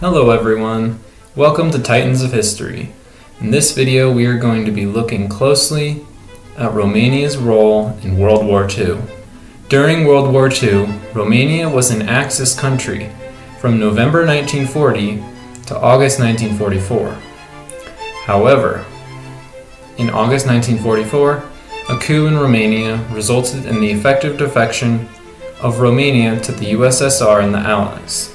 Hello everyone, welcome to Titans of History. In this video we are going to be looking closely at Romania's role in World War II. During World War II, Romania was an Axis country from November 1940 to August 1944. However, in August 1944, a coup in Romania resulted in the effective defection of Romania to the USSR and the Allies.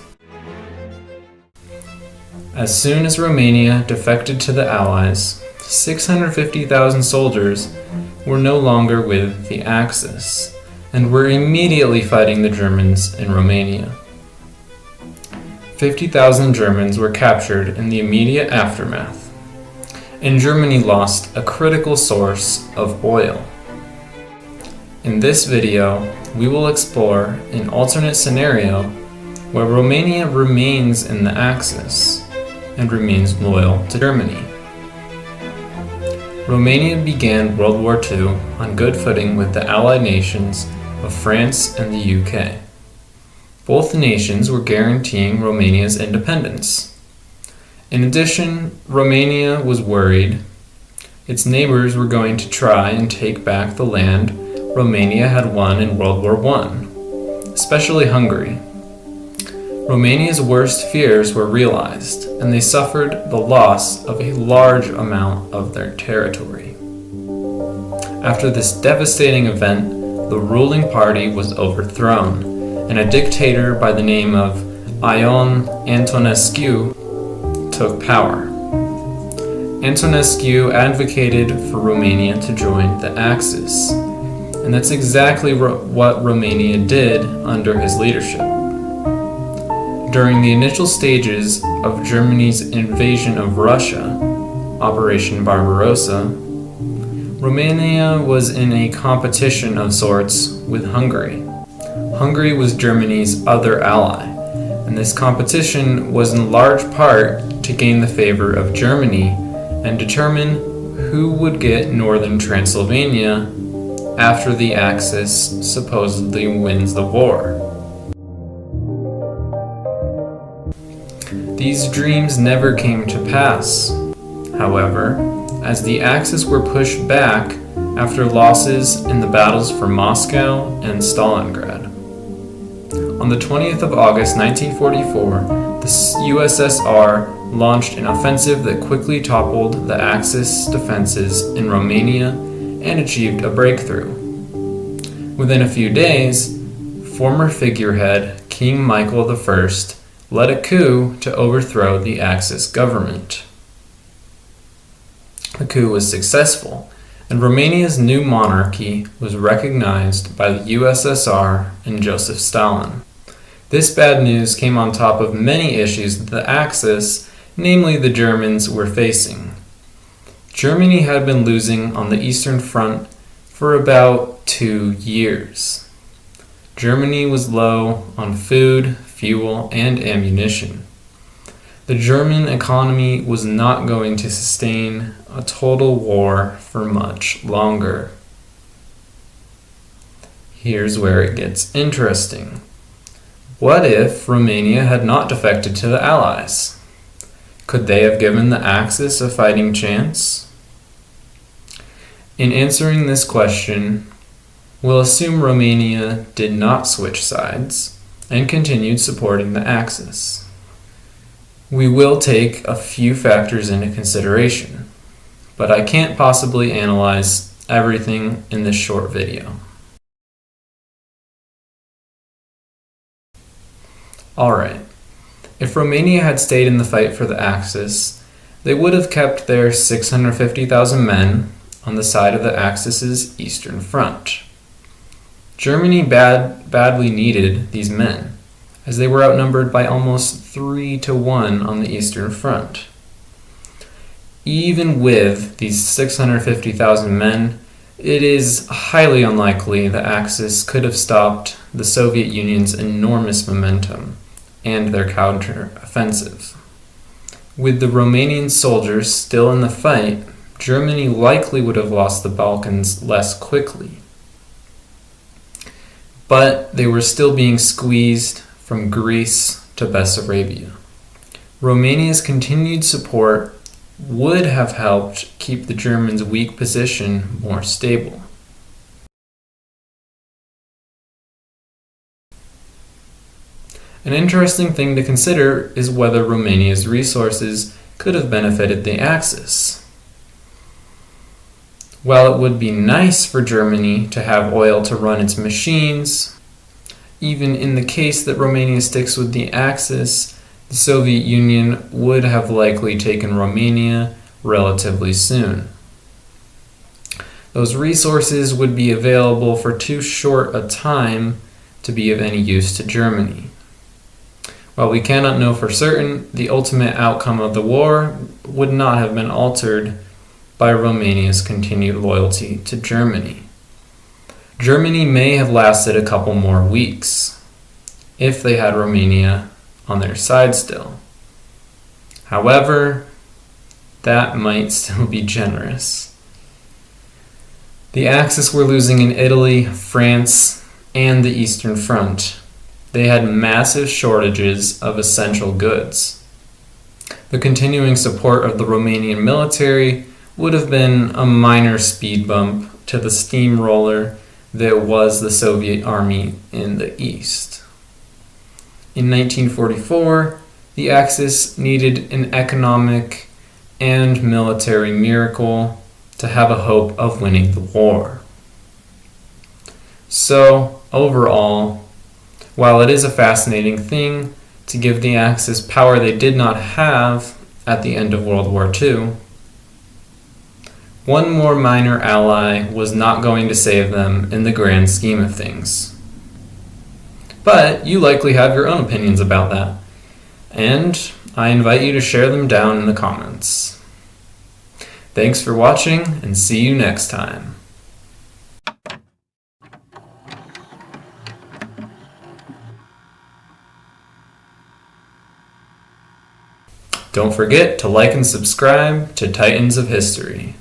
As soon as Romania defected to the Allies, 650,000 soldiers were no longer with the Axis and were immediately fighting the Germans in Romania. 50,000 Germans were captured in the immediate aftermath, and Germany lost a critical source of oil. In this video, we will explore an alternate scenario where Romania remains in the Axis and remains loyal to Germany. Romania began World War II on good footing with the Allied nations of France and the UK. Both nations were guaranteeing Romania's independence. In addition, Romania was worried its neighbors were going to try and take back the land Romania had won in World War I, especially Hungary. Romania's worst fears were realized, and they suffered the loss of a large amount of their territory. After this devastating event, the ruling party was overthrown, and a dictator by the name of Ion Antonescu took power. Antonescu advocated for Romania to join the Axis, and that's exactly what Romania did under his leadership. During the initial stages of Germany's invasion of Russia, Operation Barbarossa, Romania was in a competition of sorts with Hungary. Hungary was Germany's other ally, and this competition was in large part to gain the favor of Germany and determine who would get northern Transylvania after the Axis supposedly wins the war. These dreams never came to pass, however, as the Axis were pushed back after losses in the battles for Moscow and Stalingrad. On the 20th of August 1944, the USSR launched an offensive that quickly toppled the Axis defenses in Romania and achieved a breakthrough. Within a few days, former figurehead King Michael I led a coup to overthrow the Axis government. The coup was successful, and Romania's new monarchy was recognized by the USSR and Joseph Stalin. This bad news came on top of many issues that the Axis, namely the Germans, were facing. Germany had been losing on the Eastern Front for about 2 years. Germany was low on food, fuel, and ammunition. The German economy was not going to sustain a total war for much longer. Here's where it gets interesting. What if Romania had not defected to the Allies? Could they have given the Axis a fighting chance? In answering this question, we'll assume Romania did not switch sides and continued supporting the Axis. We will take a few factors into consideration, but I can't possibly analyze everything in this short video. Alright, if Romania had stayed in the fight for the Axis, they would have kept their 650,000 men on the side of the Axis's Eastern Front. Germany badly needed these men, as they were outnumbered by almost 3-1 on the Eastern Front. Even with these 650,000 men, it is highly unlikely the Axis could have stopped the Soviet Union's enormous momentum and their counter-offensive. With the Romanian soldiers still in the fight, Germany likely would have lost the Balkans less quickly. But they were still being squeezed from Greece to Bessarabia. Romania's continued support would have helped keep the Germans' weak position more stable. An interesting thing to consider is whether Romania's resources could have benefited the Axis. While it would be nice for Germany to have oil to run its machines, even in the case that Romania sticks with the Axis, the Soviet Union would have likely taken Romania relatively soon. Those resources would be available for too short a time to be of any use to Germany. While we cannot know for certain, the ultimate outcome of the war would not have been altered by Romania's continued loyalty to Germany. Germany may have lasted a couple more weeks if they had Romania on their side still. However, that might still be generous. The Axis were losing in Italy, France, and the Eastern Front. They had massive shortages of essential goods. The continuing support of the Romanian military would have been a minor speed bump to the steamroller that was the Soviet army in the East. In 1944, the Axis needed an economic and military miracle to have a hope of winning the war. So, overall, while it is a fascinating thing to give the Axis power they did not have at the end of World War II, one more minor ally was not going to save them in the grand scheme of things. But you likely have your own opinions about that, and I invite you to share them down in the comments. Thanks for watching, and see you next time. Don't forget to like and subscribe to Titans of History.